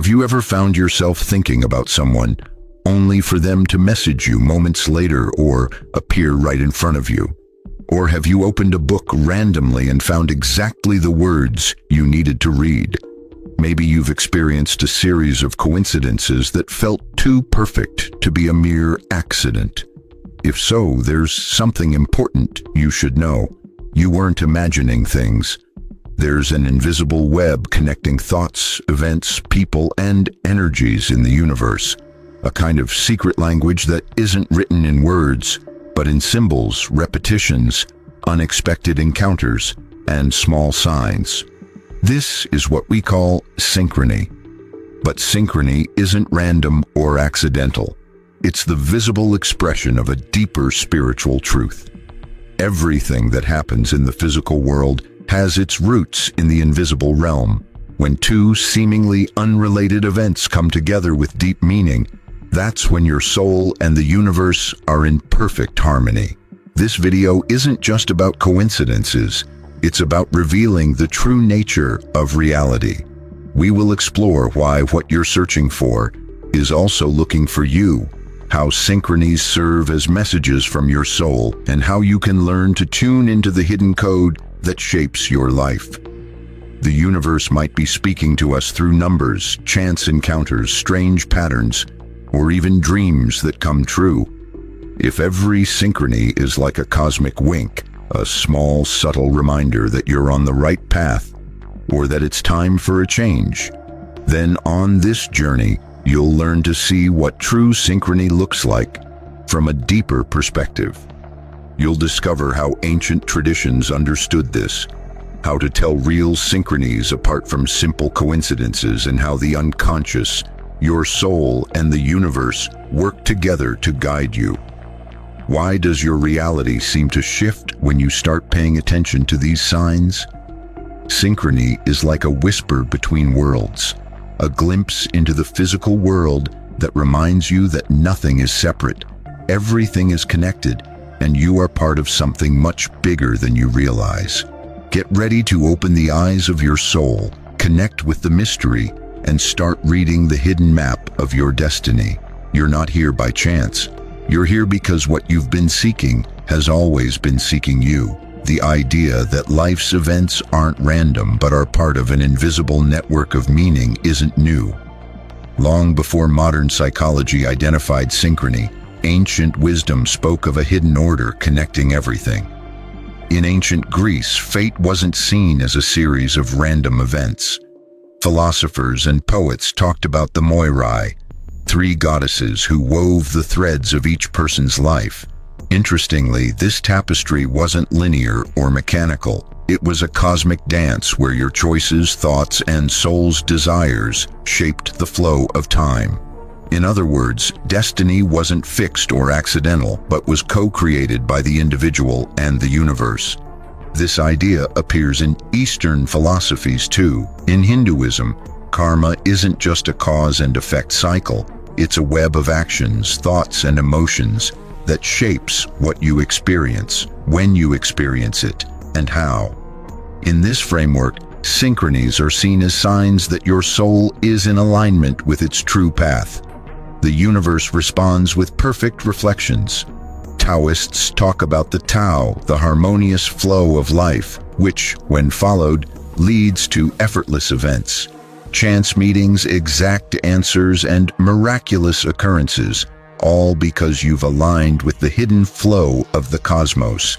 Have you ever found yourself thinking about someone only for them to message you moments later or appear right in front of you? Or have you opened a book randomly and found exactly the words you needed to read? Maybe you've experienced a series of coincidences that felt too perfect to be a mere accident. If so, there's something important you should know. You weren't imagining things. There's an invisible web connecting thoughts, events, people, and energies in the universe. A kind of secret language that isn't written in words, but in symbols, repetitions, unexpected encounters, and small signs. This is what we call synchrony. But synchrony isn't random or accidental. It's the visible expression of a deeper spiritual truth. Everything that happens in the physical world has its roots in the invisible realm. When two seemingly unrelated events come together with deep meaning, that's when your soul and the universe are in perfect harmony. This video isn't just about coincidences. It's about revealing the true nature of reality. We will explore why what you're searching for is also looking for you, how synchronies serve as messages from your soul, and how you can learn to tune into the hidden code that shapes your life. The universe might be speaking to us through numbers, chance encounters, strange patterns, or even dreams that come true. If every synchrony is like a cosmic wink, a small, subtle reminder that you're on the right path, or that it's time for a change, then on this journey, you'll learn to see what true synchrony looks like from a deeper perspective. You'll discover how ancient traditions understood this, how to tell real synchronies apart from simple coincidences, and how the unconscious, your soul, and the universe work together to guide you. Why does your reality seem to shift when you start paying attention to these signs? Synchrony is like a whisper between worlds, a glimpse into the physical world that reminds you that nothing is separate, everything is connected, and you are part of something much bigger than you realize. Get ready to open the eyes of your soul, connect with the mystery, and start reading the hidden map of your destiny. You're not here by chance. You're here because what you've been seeking has always been seeking you. The idea that life's events aren't random but are part of an invisible network of meaning isn't new. Long before modern psychology identified synchrony, ancient wisdom spoke of a hidden order connecting everything. In ancient Greece, fate wasn't seen as a series of random events. Philosophers and poets talked about the Moirai, three goddesses who wove the threads of each person's life. Interestingly, this tapestry wasn't linear or mechanical. It was a cosmic dance where your choices, thoughts, and soul's desires shaped the flow of time. In other words, destiny wasn't fixed or accidental, but was co-created by the individual and the universe. This idea appears in Eastern philosophies too. In Hinduism, karma isn't just a cause and effect cycle. It's a web of actions, thoughts, and emotions that shapes what you experience, when you experience it, and how. In this framework, synchronies are seen as signs that your soul is in alignment with its true path. The universe responds with perfect reflections. Taoists talk about the Tao, the harmonious flow of life, which, when followed, leads to effortless events. Chance meetings, exact answers, and miraculous occurrences, all because you've aligned with the hidden flow of the cosmos.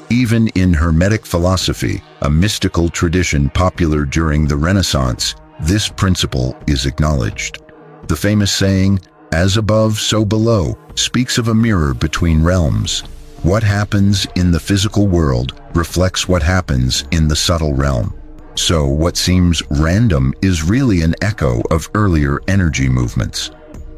Even in Hermetic philosophy, a mystical tradition popular during the Renaissance, this principle is acknowledged. The famous saying, "As above, so below," speaks of a mirror between realms. What happens in the physical world reflects what happens in the subtle realm. So what seems random is really an echo of earlier energy movements.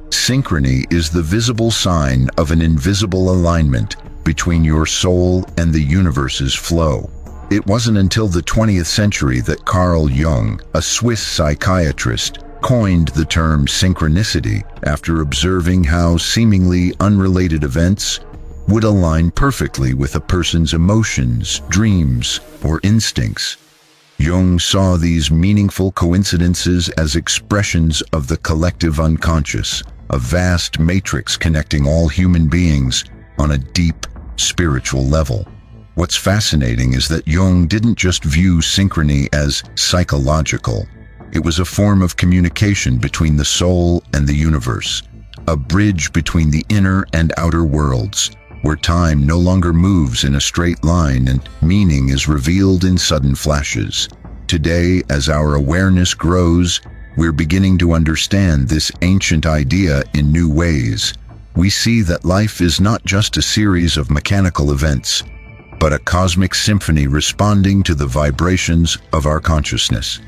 Synchrony is the visible sign of an invisible alignment between your soul and the universe's flow. It wasn't until the 20th century that Carl Jung, a Swiss psychiatrist, coined the term synchronicity after observing how seemingly unrelated events would align perfectly with a person's emotions, dreams, or instincts. Jung saw these meaningful coincidences as expressions of the collective unconscious, a vast matrix connecting all human beings on a deep spiritual level. What's fascinating is that Jung didn't just view synchrony as psychological. It was a form of communication between the soul and the universe, a bridge between the inner and outer worlds, where time no longer moves in a straight line and meaning is revealed in sudden flashes. Today, as our awareness grows, we're beginning to understand this ancient idea in new ways. We see that life is not just a series of mechanical events, but a cosmic symphony responding to the vibrations of our consciousness.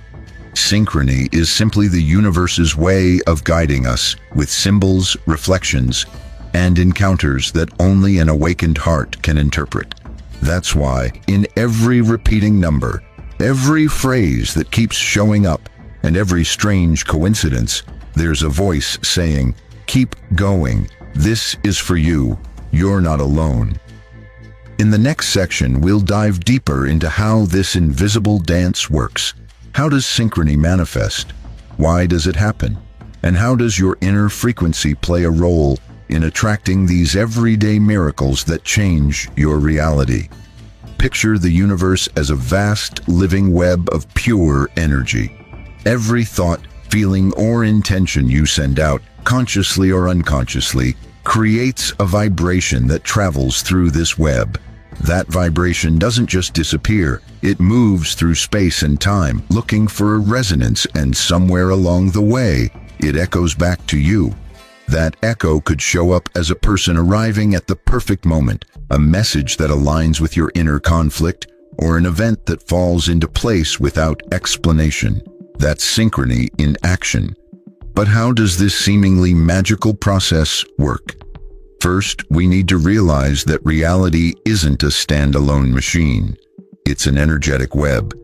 Synchrony is simply the universe's way of guiding us with symbols, reflections, and encounters that only an awakened heart can interpret. That's why, in every repeating number, every phrase that keeps showing up, and every strange coincidence, there's a voice saying, "Keep going. This is for you. You're not alone." In the next section, we'll dive deeper into how this invisible dance works. How does synchrony manifest? Why does it happen? And how does your inner frequency play a role in attracting these everyday miracles that change your reality? Picture the universe as a vast, living web of pure energy. Every thought, feeling, or intention you send out, consciously or unconsciously, creates a vibration that travels through this web. That vibration doesn't just disappear, it moves through space and time, looking for a resonance, and somewhere along the way, it echoes back to you. That echo could show up as a person arriving at the perfect moment, a message that aligns with your inner conflict, or an event that falls into place without explanation. That's synchrony in action. But how does this seemingly magical process work? First, we need to realize that reality isn't a standalone machine. It's an energetic web.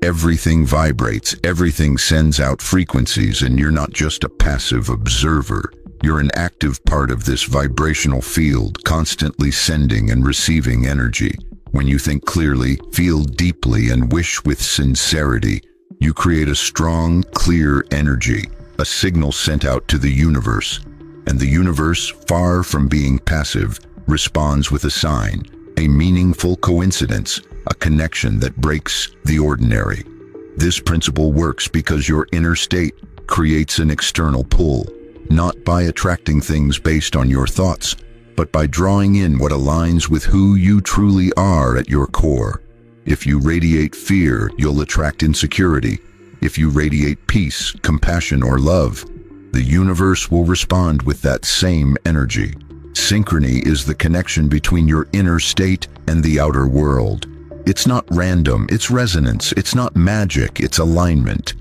Everything vibrates, everything sends out frequencies, and you're not just a passive observer. You're an active part of this vibrational field, constantly sending and receiving energy. When you think clearly, feel deeply, and wish with sincerity, you create a strong, clear energy, a signal sent out to the universe. And the universe, far from being passive, responds with a sign, a meaningful coincidence, a connection that breaks the ordinary. This principle works because your inner state creates an external pull, not by attracting things based on your thoughts, but by drawing in what aligns with who you truly are at your core. If you radiate fear, you'll attract insecurity. If you radiate peace, compassion, or love, the universe will respond with that same energy. Synchrony is the connection between your inner state and the outer world. It's not random, it's resonance. It's not magic, it's alignment.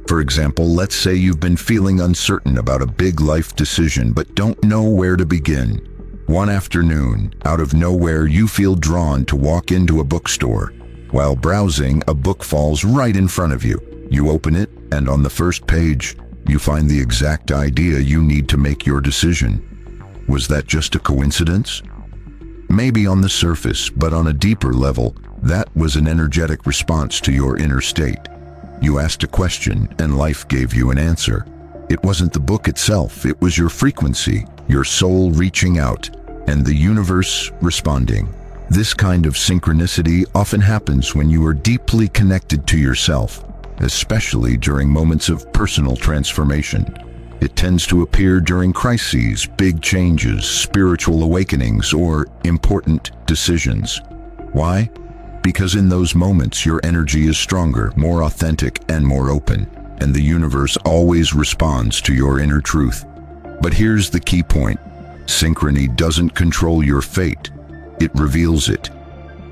For example, let's say you've been feeling uncertain about a big life decision but don't know where to begin. One afternoon, out of nowhere, you feel drawn to walk into a bookstore. While browsing, a book falls right in front of you. You open it, and on the first page, you find the exact idea you need to make your decision. Was that just a coincidence? Maybe on the surface, but on a deeper level, that was an energetic response to your inner state. You asked a question, and life gave you an answer. It wasn't the book itself, it was your frequency, your soul reaching out, and the universe responding. This kind of synchronicity often happens when you are deeply connected to yourself, especially during moments of personal transformation. It tends to appear during crises, big changes, spiritual awakenings, or important decisions. Why? Because in those moments, your energy is stronger, more authentic, and more open, and the universe always responds to your inner truth. But here's the key point. Synchrony doesn't control your fate. It reveals it.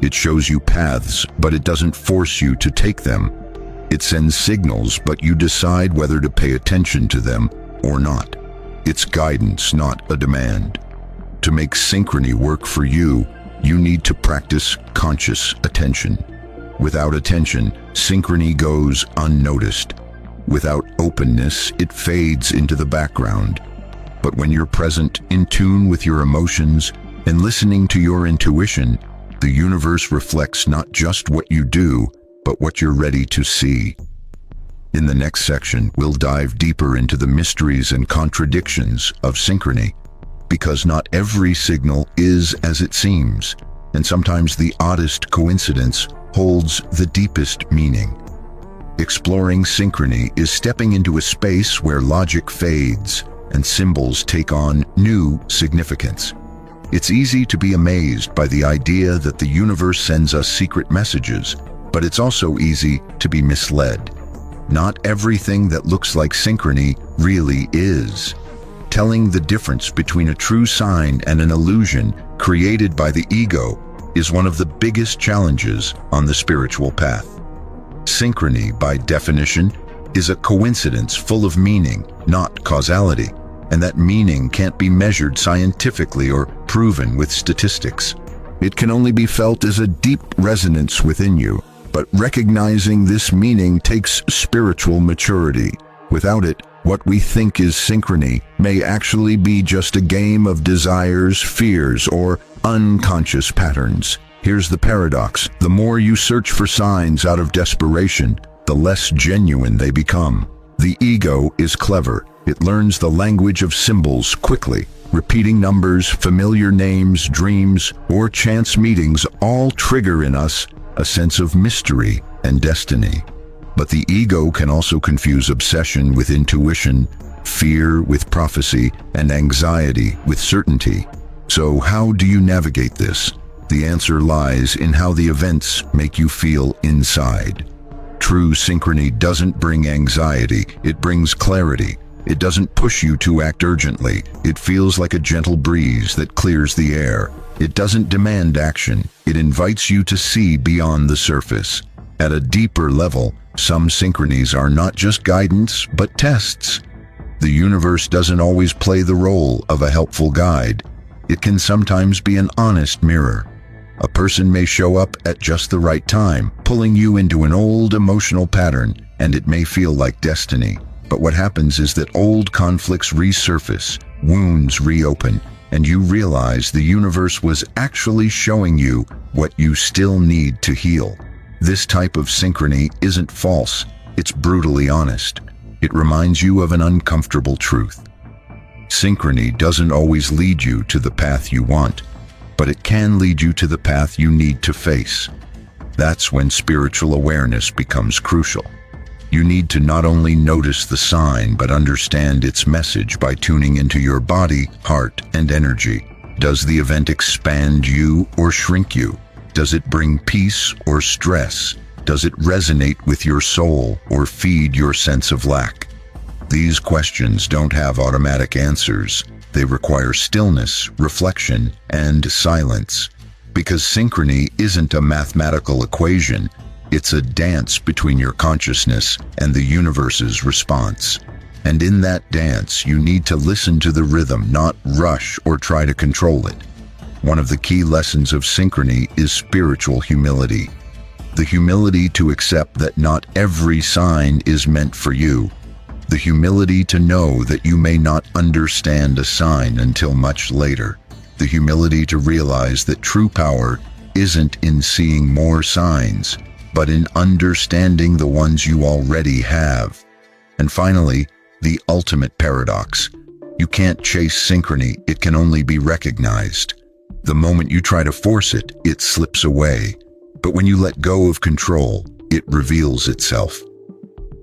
It shows you paths, but it doesn't force you to take them. It sends signals, but you decide whether to pay attention to them or not. It's guidance, not a demand. To make synchrony work for you, you need to practice conscious attention. Without attention, synchrony goes unnoticed. Without openness, it fades into the background. But when you're present, in tune with your emotions, and listening to your intuition, the universe reflects not just what you do, but what you're ready to see. In the next section, we'll dive deeper into the mysteries and contradictions of synchrony, because not every signal is as it seems, and sometimes the oddest coincidence holds the deepest meaning. Exploring synchrony is stepping into a space where logic fades and symbols take on new significance. It's easy to be amazed by the idea that the universe sends us secret messages, but it's also easy to be misled. Not everything that looks like synchrony really is. Telling the difference between a true sign and an illusion created by the ego is one of the biggest challenges on the spiritual path. Synchrony, by definition, is a coincidence full of meaning, not causality, and that meaning can't be measured scientifically or proven with statistics. It can only be felt as a deep resonance within you, but recognizing this meaning takes spiritual maturity. Without it, what we think is synchrony may actually be just a game of desires, fears, or unconscious patterns. Here's the paradox: the more you search for signs out of desperation, the less genuine they become. The ego is clever. It learns the language of symbols quickly. Repeating numbers, familiar names, dreams, or chance meetings all trigger in us a sense of mystery and destiny. But the ego can also confuse obsession with intuition, fear with prophecy, and anxiety with certainty. So how do you navigate this? The answer lies in how the events make you feel inside. True synchrony doesn't bring anxiety, it brings clarity. It doesn't push you to act urgently. It feels like a gentle breeze that clears the air. It doesn't demand action. It invites you to see beyond the surface. At a deeper level, some synchronies are not just guidance, but tests. The universe doesn't always play the role of a helpful guide. It can sometimes be an honest mirror. A person may show up at just the right time, pulling you into an old emotional pattern, and it may feel like destiny. But what happens is that old conflicts resurface, wounds reopen, and you realize the universe was actually showing you what you still need to heal. This type of synchrony isn't false, it's brutally honest. It reminds you of an uncomfortable truth. Synchrony doesn't always lead you to the path you want, but it can lead you to the path you need to face. That's when spiritual awareness becomes crucial. You need to not only notice the sign, but understand its message by tuning into your body, heart, and energy. Does the event expand you or shrink you? Does it bring peace or stress? Does it resonate with your soul or feed your sense of lack? These questions don't have automatic answers. They require stillness, reflection, and silence. Because synchrony isn't a mathematical equation, it's a dance between your consciousness and the universe's response. And in that dance, you need to listen to the rhythm, not rush or try to control it. One of the key lessons of synchrony is spiritual humility. The humility to accept that not every sign is meant for you. The humility to know that you may not understand a sign until much later. The humility to realize that true power isn't in seeing more signs, but in understanding the ones you already have. And finally, the ultimate paradox. You can't chase synchrony, it can only be recognized. The moment you try to force it, it slips away. But when you let go of control, it reveals itself.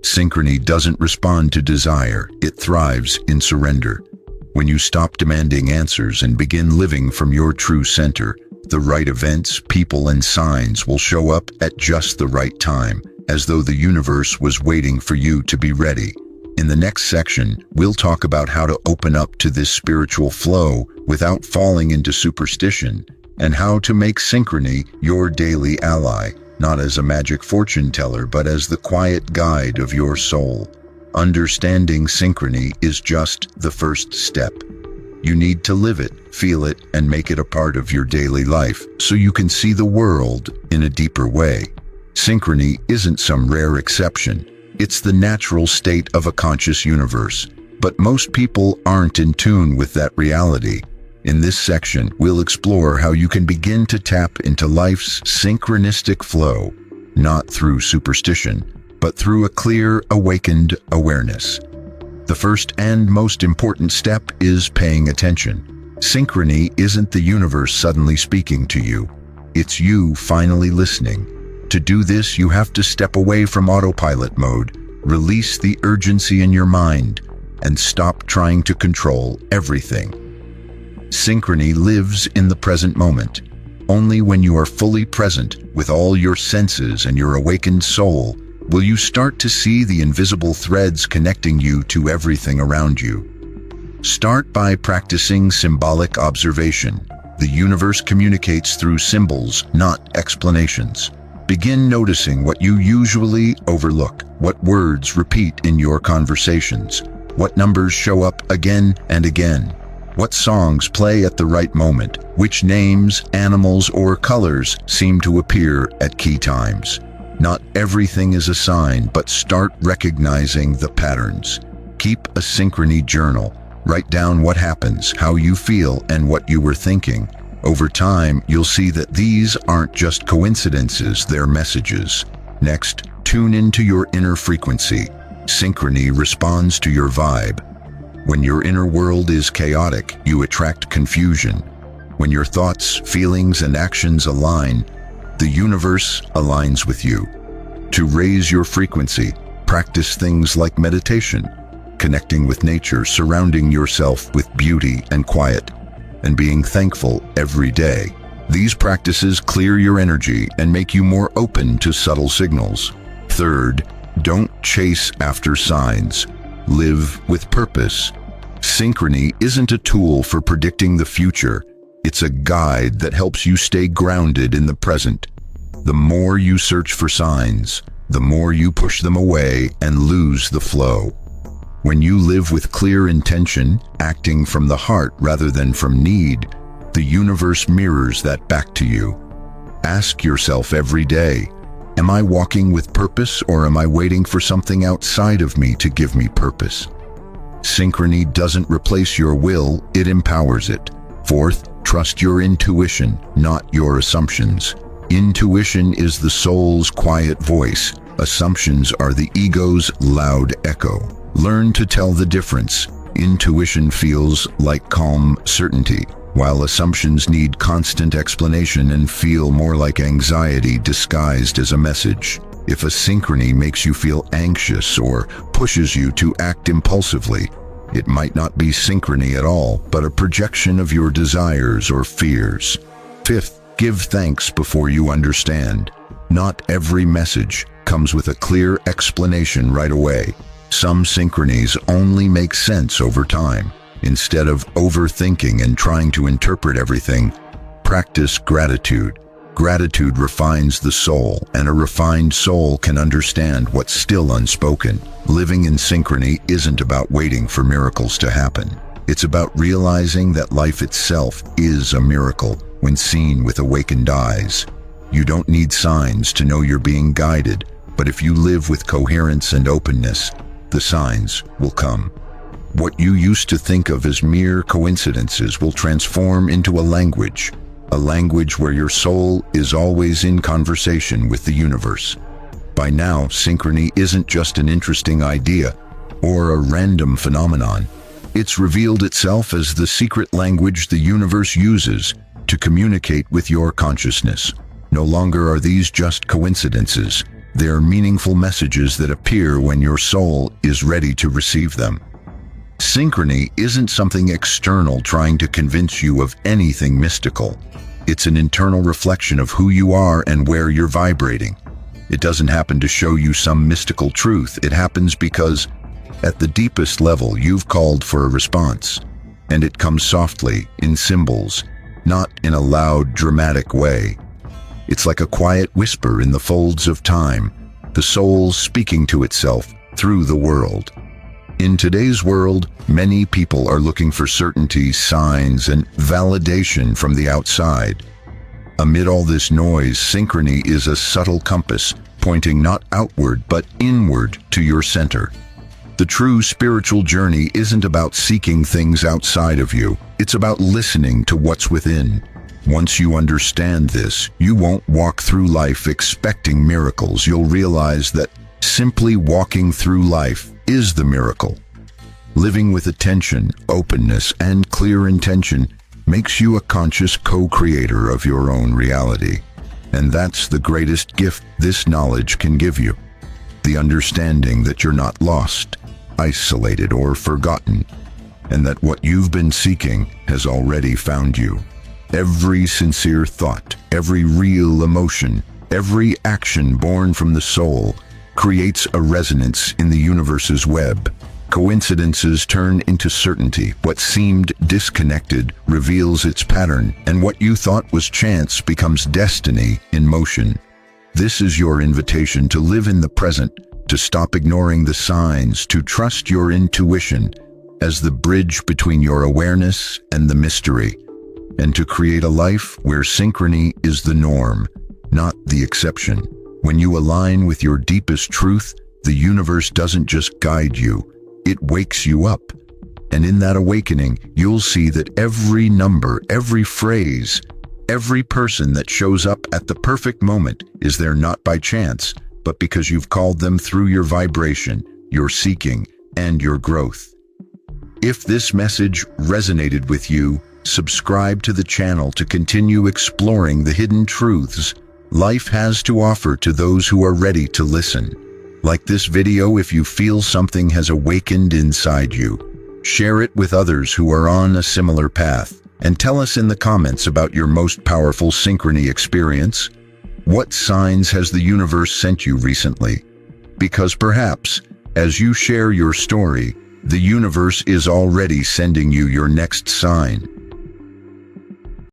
Synchrony doesn't respond to desire, it thrives in surrender. When you stop demanding answers and begin living from your true center, the right events, people, and signs will show up at just the right time, as though the universe was waiting for you to be ready. In the next section, we'll talk about how to open up to this spiritual flow without falling into superstition, and how to make synchrony your daily ally, not as a magic fortune teller, but as the quiet guide of your soul. Understanding synchrony is just the first step. You need to live it, feel it, and make it a part of your daily life so you can see the world in a deeper way. Synchrony isn't some rare exception. It's the natural state of a conscious universe. But most people aren't in tune with that reality. In this section, we'll explore how you can begin to tap into life's synchronistic flow. not through superstition, but through a clear, awakened awareness. The first and most important step is paying attention. Synchrony isn't the universe suddenly speaking to you. It's you finally listening. To do this, you have to step away from autopilot mode, release the urgency in your mind, and stop trying to control everything. Synchrony lives in the present moment. Only when you are fully present with all your senses and your awakened soul will you start to see the invisible threads connecting you to everything around you. Start by practicing symbolic observation. The universe communicates through symbols, not explanations. Begin noticing what you usually overlook, what words repeat in your conversations, what numbers show up again and again, what songs play at the right moment, which names, animals, or colors seem to appear at key times. Not everything is a sign, but start recognizing the patterns. Keep a synchrony journal. Write down what happens, how you feel, and what you were thinking. Over time, you'll see that these aren't just coincidences, they're messages. Next, tune into your inner frequency. Synchrony responds to your vibe. When your inner world is chaotic, you attract confusion. When your thoughts, feelings, and actions align, the universe aligns with you. To raise your frequency, practice things like meditation, connecting with nature, surrounding yourself with beauty and quiet, and being thankful every day. These practices clear your energy and make you more open to subtle signals. Third, don't chase after signs. Live with purpose. Synchrony isn't a tool for predicting the future. It's a guide that helps you stay grounded in the present. The more you search for signs, the more you push them away and lose the flow. When you live with clear intention, acting from the heart rather than from need, the universe mirrors that back to you. Ask yourself every day, am I walking with purpose, or am I waiting for something outside of me to give me purpose? Synchrony doesn't replace your will, it empowers it. Fourth, trust your intuition, not your assumptions. Intuition is the soul's quiet voice. Assumptions are the ego's loud echo. Learn to tell the difference. Intuition feels like calm certainty, while assumptions need constant explanation and feel more like anxiety disguised as a message. If a synchrony makes you feel anxious or pushes you to act impulsively, it might not be synchrony at all, but a projection of your desires or fears. Fifth, give thanks before you understand. Not every message comes with a clear explanation right away. Some synchronies only make sense over time. Instead of overthinking and trying to interpret everything, practice gratitude. Gratitude refines the soul, and a refined soul can understand what's still unspoken. Living in synchrony isn't about waiting for miracles to happen. It's about realizing that life itself is a miracle when seen with awakened eyes. You don't need signs to know you're being guided, but if you live with coherence and openness, the signs will come. What you used to think of as mere coincidences will transform into a language where your soul is always in conversation with the universe. By now, synchrony isn't just an interesting idea or a random phenomenon. It's revealed itself as the secret language the universe uses to communicate with your consciousness. No longer are these just coincidences. They're meaningful messages that appear when your soul is ready to receive them. Synchrony isn't something external trying to convince you of anything mystical. It's an internal reflection of who you are and where you're vibrating. It doesn't happen to show you some mystical truth. It happens because, at the deepest level, you've called for a response. And it comes softly, in symbols, not in a loud, dramatic way. It's like a quiet whisper in the folds of time, the soul speaking to itself through the world. In today's world, many people are looking for certainty, signs, and validation from the outside. Amid all this noise, synchrony is a subtle compass, pointing not outward but inward to your center. The true spiritual journey isn't about seeking things outside of you. It's about listening to what's within. Once you understand this, you won't walk through life expecting miracles. You'll realize that simply walking through life is the miracle. Living with attention, openness, and clear intention makes you a conscious co-creator of your own reality. And that's the greatest gift this knowledge can give you. The understanding that you're not lost, isolated, or forgotten, and that what you've been seeking has already found you. Every sincere thought, every real emotion, every action born from the soul creates a resonance in the universe's web. Coincidences turn into certainty. What seemed disconnected reveals its pattern, and what you thought was chance becomes destiny in motion. This is your invitation to live in the present, to stop ignoring the signs, to trust your intuition as the bridge between your awareness and the mystery, and to create a life where synchrony is the norm, not the exception. When you align with your deepest truth, the universe doesn't just guide you, it wakes you up. And in that awakening, you'll see that every number, every phrase, every person that shows up at the perfect moment is there not by chance, but because you've called them through your vibration, your seeking, and your growth. If this message resonated with you, subscribe to the channel to continue exploring the hidden truths life has to offer to those who are ready to listen. Like this video if you feel something has awakened inside you. Share it with others who are on a similar path, and tell us in the comments about your most powerful synchrony experience. What signs has the universe sent you recently? Because perhaps, as you share your story, the universe is already sending you your next sign.